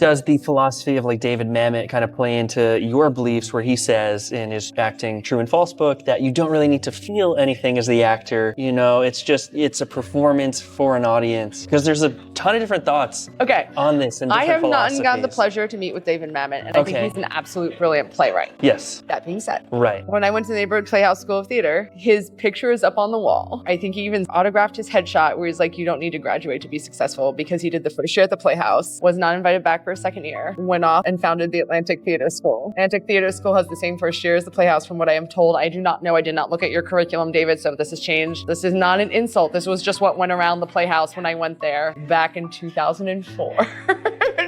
Does the philosophy of like David Mamet kind of play into your beliefs, where he says in his Acting True and False book that you don't really need to feel anything as the actor, you know, it's a performance for an audience? Because there's a ton of different thoughts on this and different I have philosophies. not gotten the pleasure to meet with David Mamet, and I think he's an absolute brilliant playwright. Yes. That being said, when I went to the Neighborhood Playhouse School of Theater, his picture is up on the wall. I think he even autographed his headshot where he's like, you don't need to graduate to be successful, because he did the first year at the Playhouse, was not invited back for a second year, went off and founded the Atlantic Theater School. Atlantic Theater School has the same first year as the Playhouse, from what I am told. I do not know. I did not look at your curriculum, David, so if this has changed, this is not an insult. This was just what went around the Playhouse when I went there back in 2004.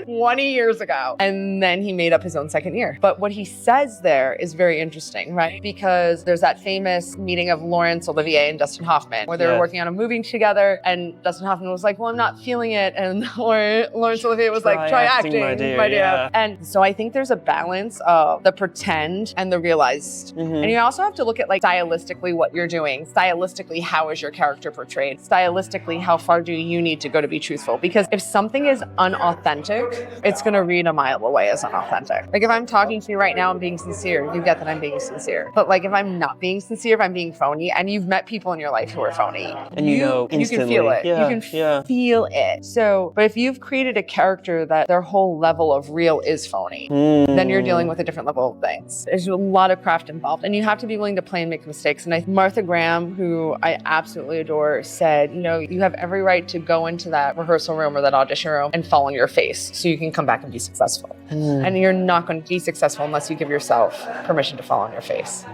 20 years ago. And then he made up his own second year. But what he says there is very interesting, right? Because there's that famous meeting of Laurence Olivier and Dustin Hoffman, where they were working on a movie together, and Dustin Hoffman was like, well, I'm not feeling it. And Laurence Olivier was like, try acting, my dear. And so I think there's a balance of the pretend and the realized. And you also have to look at like stylistically what you're doing. Stylistically, how is your character portrayed? Stylistically, how far do you need to go to be truthful? Because if something is unauthentic, it's going to read a mile away as unauthentic. Like if I'm talking to you right now and being sincere, you get that I'm being sincere. But like if I'm not being sincere, if I'm being phony, and you've met people in your life who are phony, and you know instantly. You can feel it. Yeah, you can feel it. So, but if you've created a character that their whole level of real is phony, then you're dealing with a different level of things. There's a lot of craft involved, and you have to be willing to play and make mistakes. And Martha Graham, who I absolutely adore, said, you know, you have every right to go into that rehearsal room or that audition room and fall on your face so you can come back and be successful. And you're not going to be successful unless you give yourself permission to fall on your face.